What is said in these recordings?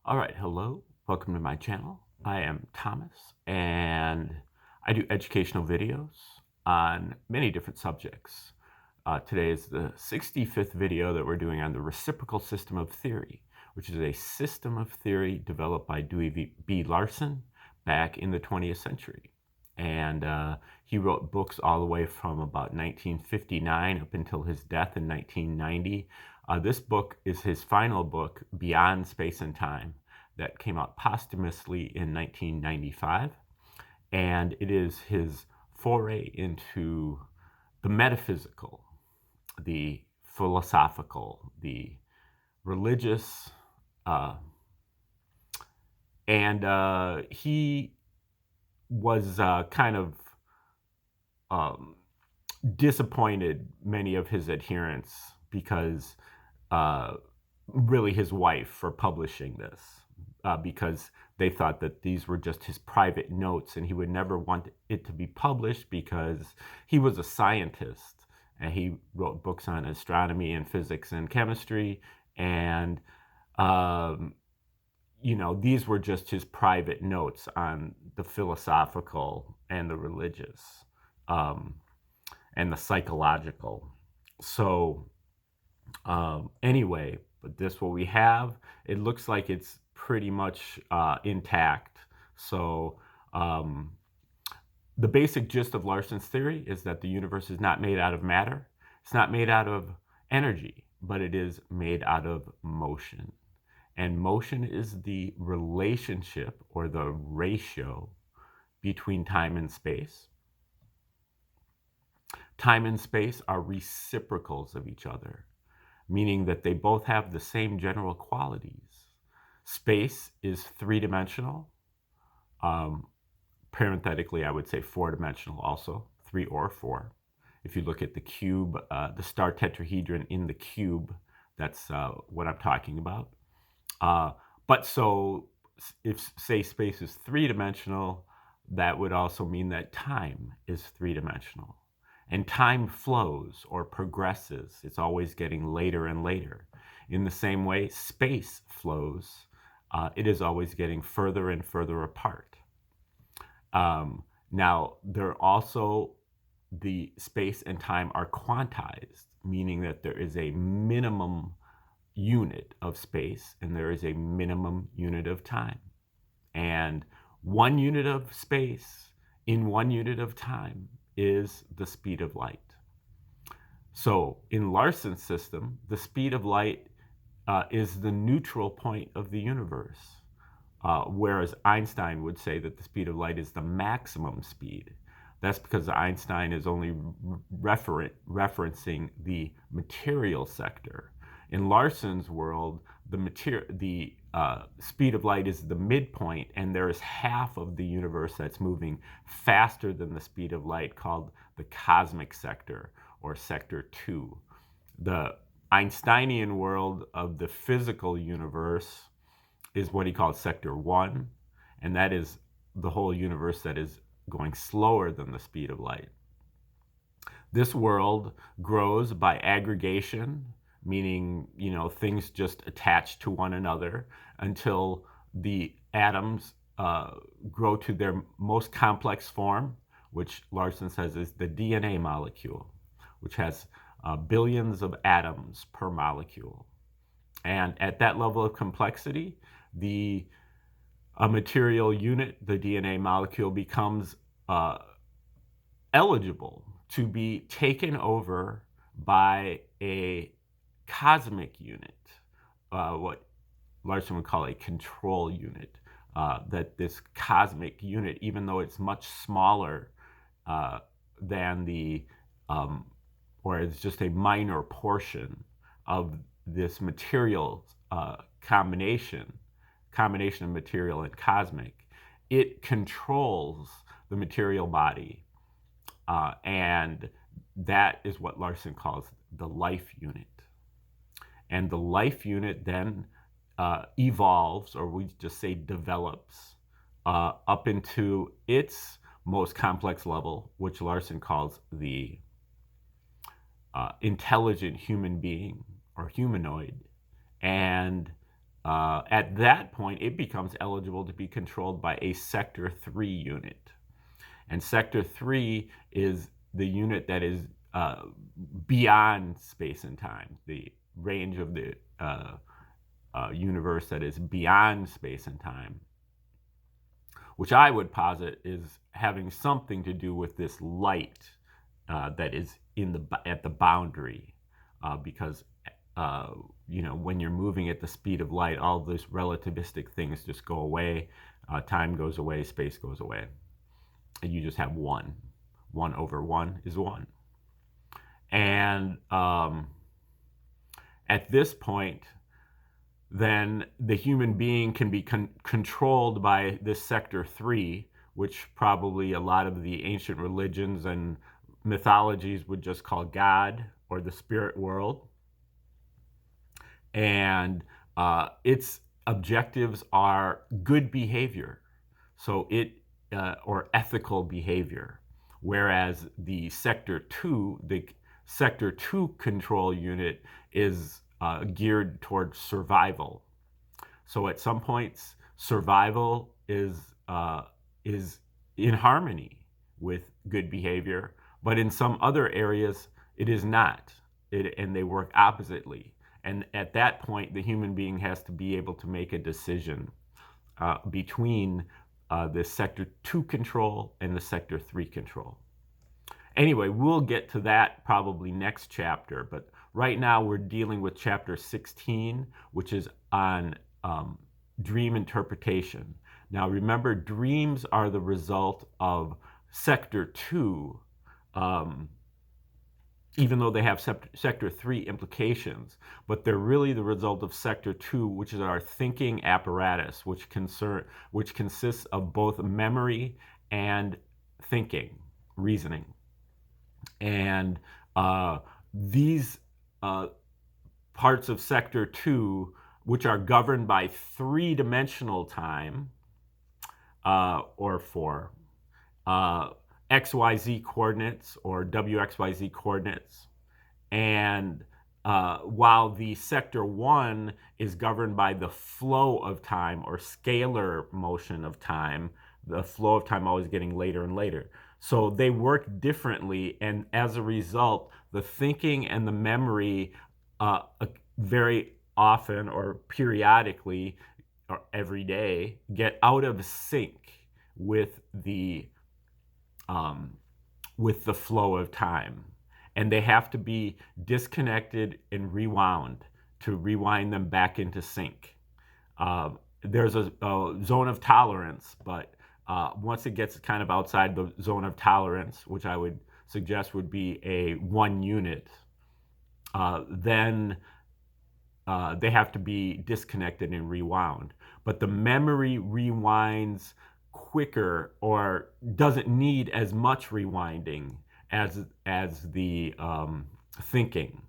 All right, hello, welcome to my channel. I am Thomas, and I do educational videos on many different subjects. Today is the 65th video that we're doing on the reciprocal system of theory, which is a system of theory developed by Dewey B. Larson back in the 20th century. And he wrote books all the way from about 1959 up until his death in 1990. This book is his final book, Beyond Space and Time, that came out posthumously in 1995. And it is his foray into the metaphysical, the philosophical, the religious, and he was kind of disappointed many of his adherents because really his wife for publishing this because they thought that these were just his private notes and he would never want it to be published because he was a scientist and he wrote books on astronomy and physics and chemistry, and these were just his private notes on the philosophical and the religious and the psychological. So anyway, but this what we have. It looks like it's pretty much intact. So the basic gist of Larson's theory is that the universe is not made out of matter. It's not made out of energy, but it is made out of motion. And motion is the relationship or the ratio between time and space. Time and space are reciprocals of each other, meaning that they both have the same general qualities. Space is three-dimensional. Parenthetically, I would say four-dimensional also, 3 or 4. If you look at the cube, the star tetrahedron in the cube, that's what I'm talking about. But so if, say, space is three-dimensional, that would also mean that time is three-dimensional. And time flows or progresses. It's always getting later and later. In the same way, space flows. It is always getting further and further apart. Now, the space and time are quantized, meaning that there is a minimum unit of space and there is a minimum unit of time. And 1 unit of space in 1 unit of time is the speed of light. So in Larson's system, the speed of light is the neutral point of the universe, whereas Einstein would say that the speed of light is the maximum speed. That's because Einstein is only referencing the material sector. In Larson's world, the speed of light is the midpoint, and there is half of the universe that's moving faster than the speed of light, called the cosmic sector, or sector 2. The Einsteinian world of the physical universe is what he calls sector 1, and that is the whole universe that is going slower than the speed of light. This world grows by aggregation, meaning, things just attach to one another until the atoms grow to their most complex form, which Larson says is the DNA molecule, which has billions of atoms per molecule. And at that level of complexity, the material unit, the DNA molecule, becomes eligible to be taken over by a cosmic unit, what Larson would call a control unit. That this cosmic unit, even though it's much smaller than or it's just a minor portion of this material combination of material and cosmic, it controls the material body, and that is what Larson calls the life unit. And the life unit then evolves, or we just say develops, up into its most complex level, which Larson calls the intelligent human being or humanoid. And at that point, it becomes eligible to be controlled by a Sector 3 unit. And Sector 3 is the unit that is beyond space and time, the range of the universe that is beyond space and time, which I would posit is having something to do with this light that is at the boundary, because when you're moving at the speed of light, all those relativistic things just go away. Time goes away, space goes away, and you just have one. 1 over 1 is 1. And at this point, then the human being can be controlled by this Sector 3, which probably a lot of the ancient religions and mythologies would just call God or the spirit world. And its objectives are good behavior, or ethical behavior, whereas the Sector 2 control unit is geared towards survival. So at some points, survival is in harmony with good behavior, but in some other areas it is not, and they work oppositely. And at that point, the human being has to be able to make a decision between the Sector 2 control and the Sector 3 control. Anyway, we'll get to that probably next chapter, but right now we're dealing with chapter 16, which is on dream interpretation. Now remember, dreams are the result of Sector 2, even though they have Sector 3 implications, but they're really the result of Sector 2, which is our thinking apparatus, which consists of both memory and thinking, reasoning. And these parts of Sector 2, which are governed by three-dimensional time, or 4, XYZ coordinates or WXYZ coordinates. And while the Sector 1 is governed by the flow of time or scalar motion of time, the flow of time always getting later and later. So they work differently, and as a result, the thinking and the memory very often or periodically or every day get out of sync with the flow of time, and they have to be disconnected and rewound to rewind them back into sync. There's a zone of tolerance, but once it gets kind of outside the zone of tolerance, which I would suggest would be a 1 unit, then they have to be disconnected and rewound. But the memory rewinds quicker or doesn't need as much rewinding as the thinking.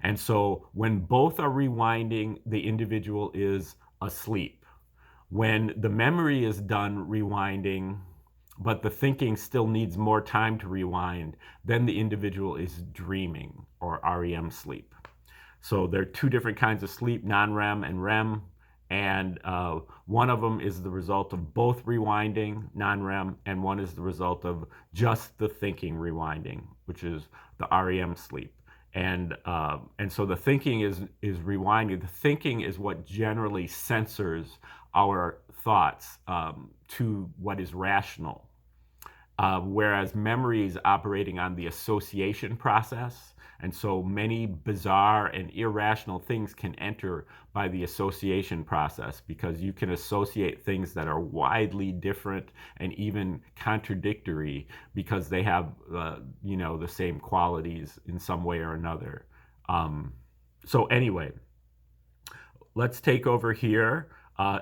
And so when both are rewinding, the individual is asleep. When the memory is done rewinding, but the thinking still needs more time to rewind, then the individual is dreaming, or REM sleep. So there are 2 different kinds of sleep, non-REM and REM. And one of them is the result of both rewinding, non-REM, and one is the result of just the thinking rewinding, which is the REM sleep. And so the thinking is rewinding. The thinking is what generally censors our thoughts to what is rational, whereas memory is operating on the association process. And so many bizarre and irrational things can enter by the association process, because you can associate things that are widely different and even contradictory because they have the same qualities in some way or another. So anyway, let's take over here.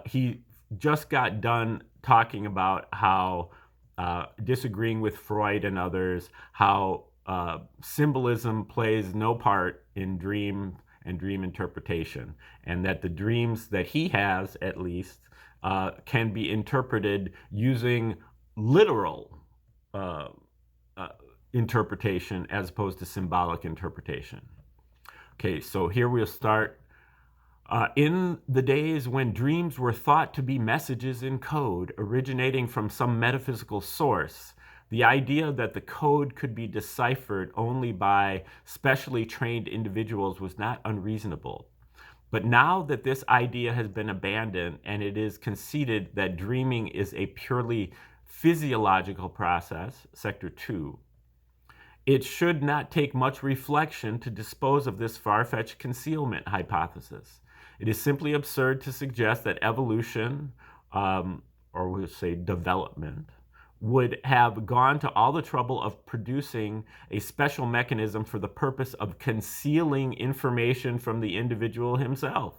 He just got done talking about how disagreeing with Freud and others, how symbolism plays no part in dream and dream interpretation, and that the dreams that he has, at least, can be interpreted using literal interpretation as opposed to symbolic interpretation. Okay, so here we'll start. In the days when dreams were thought to be messages in code originating from some metaphysical source, the idea that the code could be deciphered only by specially trained individuals was not unreasonable. But now that this idea has been abandoned and it is conceded that dreaming is a purely physiological process, Sector 2, it should not take much reflection to dispose of this far-fetched concealment hypothesis. It is simply absurd to suggest that evolution, or we'll say development, would have gone to all the trouble of producing a special mechanism for the purpose of concealing information from the individual himself.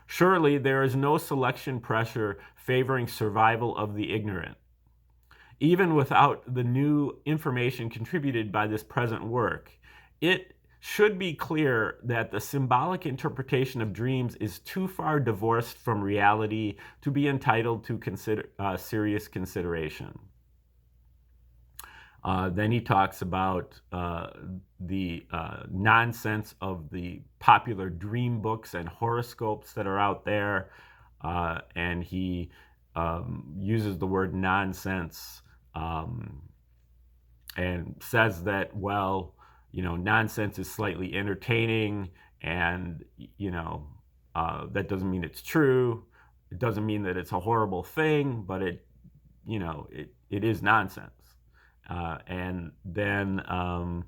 Surely there is no selection pressure favoring survival of the ignorant. Even without the new information contributed by this present work, it should be clear that the symbolic interpretation of dreams is too far divorced from reality to be entitled to serious consideration. Then he talks about the nonsense of the popular dream books and horoscopes that are out there, and he uses the word nonsense and says that, well, nonsense is slightly entertaining, and that doesn't mean it's true. It doesn't mean that it's a horrible thing, but it is nonsense. And then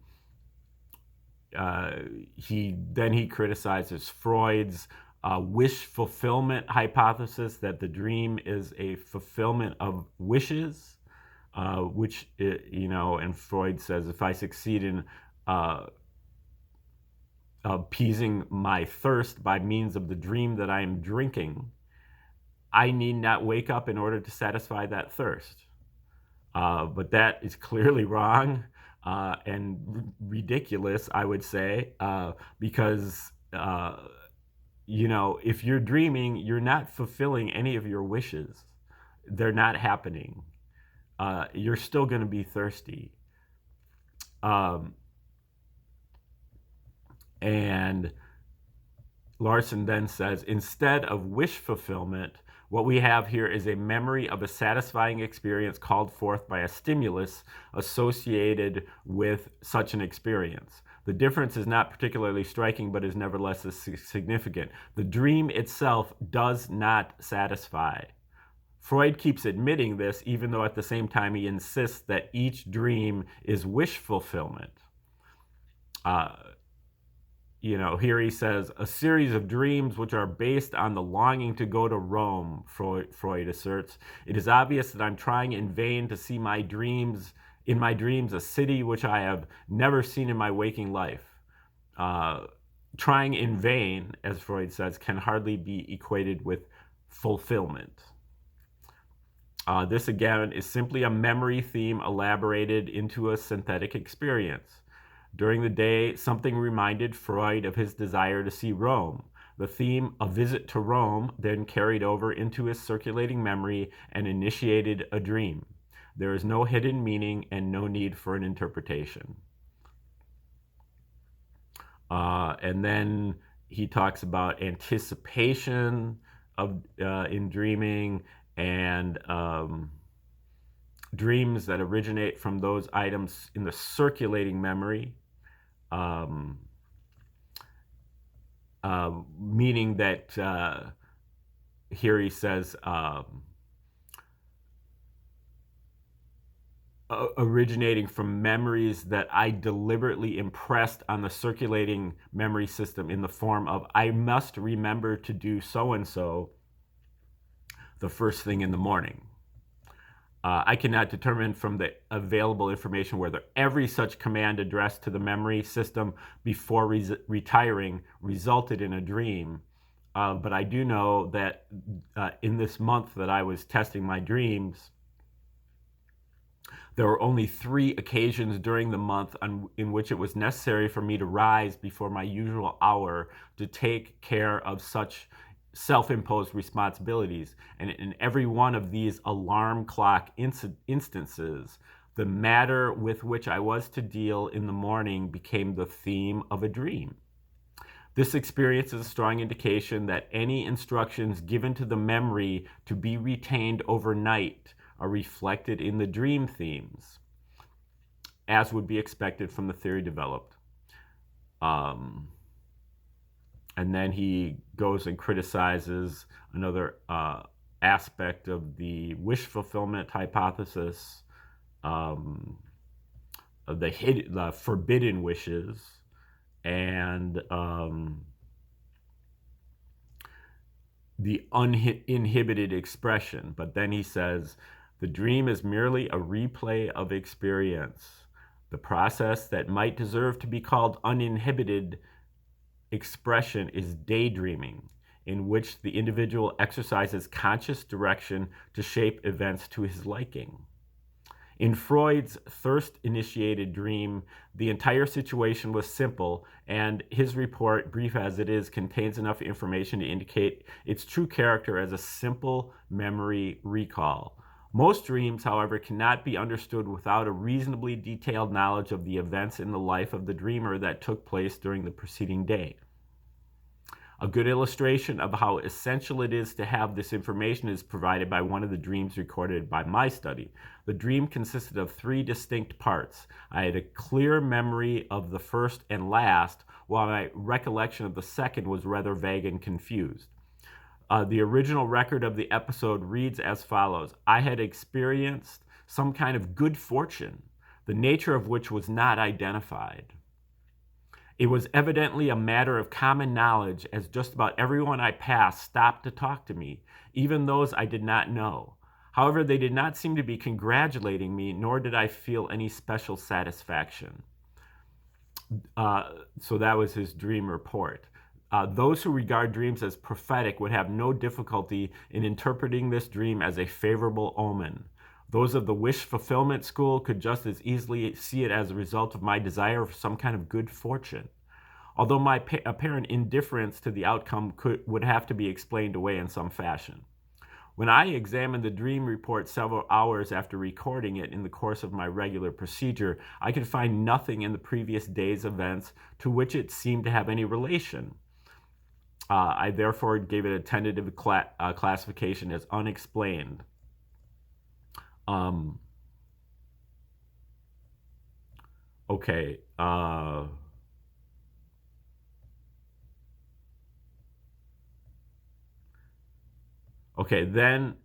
he criticizes Freud's wish fulfillment hypothesis, that the dream is a fulfillment of wishes, which and Freud says, if I succeed in appeasing my thirst by means of the dream that I am drinking, I need not wake up in order to satisfy that thirst. But that is clearly wrong and ridiculous, I would say, because if you're dreaming, you're not fulfilling any of your wishes. They're not happening. You're still going to be thirsty. And Larson then says, instead of wish fulfillment, what we have here is a memory of a satisfying experience called forth by a stimulus associated with such an experience. The difference is not particularly striking, but is nevertheless significant. The dream itself does not satisfy. Freud keeps admitting this, even though at the same time he insists that each dream is wish fulfillment. Here he says, a series of dreams which are based on the longing to go to Rome, Freud asserts. It is obvious that I'm trying in vain to see in my dreams a city which I have never seen in my waking life. Trying in vain, as Freud says, can hardly be equated with fulfillment. This again is simply a memory theme elaborated into a synthetic experience. During the day, something reminded Freud of his desire to see Rome. The theme, a visit to Rome, then carried over into his circulating memory and initiated a dream. There is no hidden meaning and no need for an interpretation. And then he talks about anticipation in dreaming, and dreams that originate from those items in the circulating memory, meaning that here he says originating from memories that I deliberately impressed on the circulating memory system in the form of, I must remember to do so-and-so the first thing in the morning. I cannot determine from the available information whether every such command addressed to the memory system before retiring resulted in a dream. But I do know that in this month that I was testing my dreams, there were only 3 occasions during the month in which it was necessary for me to rise before my usual hour to take care of such self-imposed responsibilities. And in every one of these alarm clock instances, the matter with which I was to deal in the morning became the theme of a dream. This experience is a strong indication that any instructions given to the memory to be retained overnight are reflected in the dream themes, as would be expected from the theory developed. And then he goes and criticizes another aspect of the wish fulfillment hypothesis, of the forbidden wishes, and the uninhibited expression. But then he says, the dream is merely a replay of experience. The process that might deserve to be called uninhibited expression is daydreaming, in which the individual exercises conscious direction to shape events to his liking. In Freud's thirst-initiated dream, the entire situation was simple, and his report, brief as it is, contains enough information to indicate its true character as a simple memory recall. Most dreams, however, cannot be understood without a reasonably detailed knowledge of the events in the life of the dreamer that took place during the preceding day. A good illustration of how essential it is to have this information is provided by one of the dreams recorded by my study. The dream consisted of 3 distinct parts. I had a clear memory of the first and last, while my recollection of the second was rather vague and confused. The original record of the episode reads as follows. I had experienced some kind of good fortune, the nature of which was not identified. It was evidently a matter of common knowledge, as just about everyone I passed stopped to talk to me, even those I did not know. However, they did not seem to be congratulating me, nor did I feel any special satisfaction. So that was his dream report. Those who regard dreams as prophetic would have no difficulty in interpreting this dream as a favorable omen. Those of the wish fulfillment school could just as easily see it as a result of my desire for some kind of good fortune. Although my apparent indifference to the outcome would have to be explained away in some fashion. When I examined the dream report several hours after recording it in the course of my regular procedure, I could find nothing in the previous day's events to which it seemed to have any relation. I therefore gave it a tentative classification as unexplained. Okay. Okay, then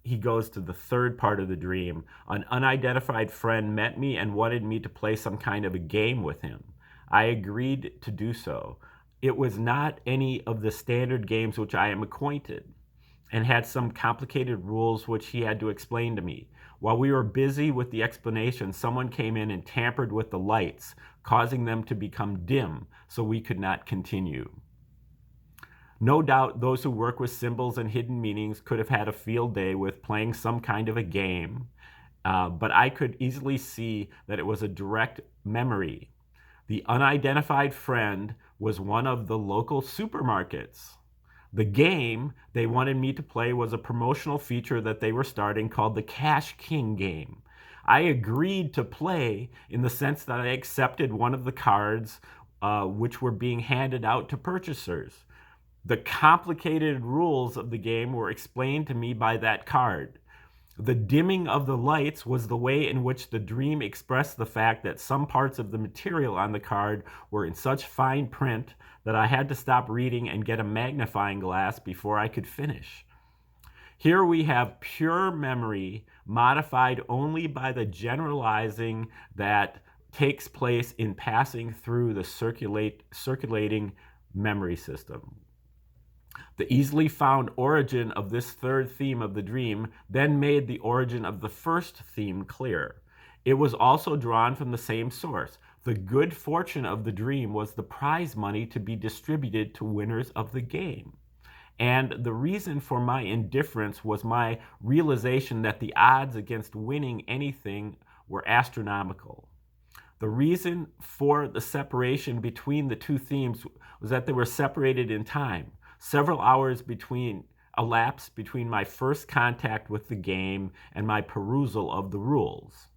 he goes to the third part of the dream. An unidentified friend met me and wanted me to play some kind of a game with him. I agreed to do so. It was not any of the standard games which I am acquainted, and had some complicated rules which he had to explain to me. While we were busy with the explanation, someone came in and tampered with the lights, causing them to become dim, so we could not continue. No doubt those who work with symbols and hidden meanings could have had a field day with playing some kind of a game, but I could easily see that it was a direct memory. The unidentified friend was one of the local supermarkets. The game they wanted me to play was a promotional feature that they were starting called the Cash King game. I agreed to play in the sense that I accepted one of the cards which were being handed out to purchasers. The complicated rules of the game were explained to me by that card. The dimming of the lights was the way in which the dream expressed the fact that some parts of the material on the card were in such fine print that I had to stop reading and get a magnifying glass before I could finish. Here we have pure memory modified only by the generalizing that takes place in passing through the circulating memory system. The easily found origin of this third theme of the dream then made the origin of the first theme clear. It was also drawn from the same source. The good fortune of the dream was the prize money to be distributed to winners of the game. And the reason for my indifference was my realization that the odds against winning anything were astronomical. The reason for the separation between the two themes was that they were separated in time. Several hours elapsed between my first contact with the game and my perusal of the rules.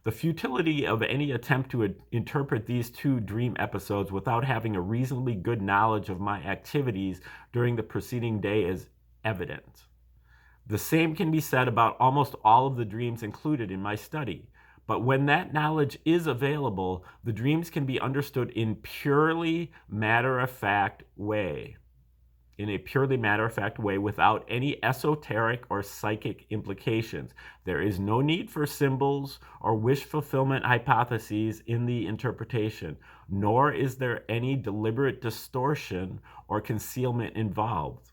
The futility of any attempt to interpret these two dream episodes without having a reasonably good knowledge of my activities during the preceding day is evident. The same can be said about almost all of the dreams included in my study. But when that knowledge is available, the dreams can be understood in purely matter-of-fact way. In a purely matter-of-fact way without any esoteric or psychic implications. There is no need for symbols or wish fulfillment hypotheses in the interpretation, nor is there any deliberate distortion or concealment involved.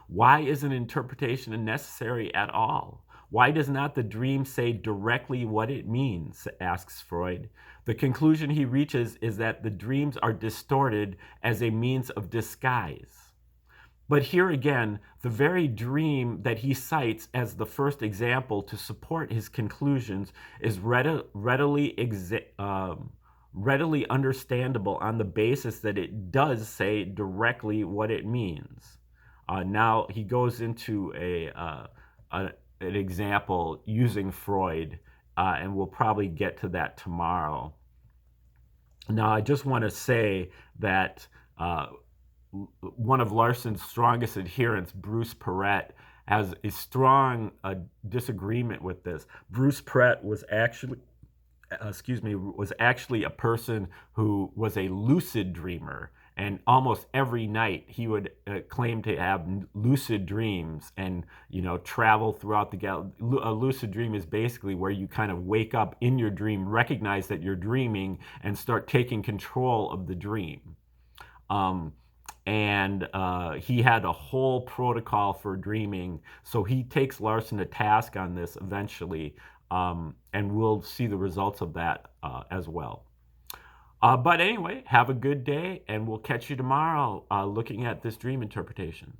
Why is an interpretation necessary at all? Why does not the dream say directly what it means, asks Freud. The conclusion he reaches is that the dreams are distorted as a means of disguise. But here again, the very dream that he cites as the first example to support his conclusions is readily understandable on the basis that it does say directly what it means. Now he goes into an example using Freud, and we'll probably get to that tomorrow. Now, I just want to say that one of Larson's strongest adherents, Bruce Perret, has a strong disagreement with this. Bruce Perret was actually a person who was a lucid dreamer. And almost every night he would claim to have lucid dreams and, travel throughout the galaxy. A lucid dream is basically where you kind of wake up in your dream, recognize that you're dreaming, and start taking control of the dream. He had a whole protocol for dreaming. So he takes Larson to task on this eventually, and we'll see the results of that as well. But anyway, have a good day, and we'll catch you tomorrow looking at this dream interpretation.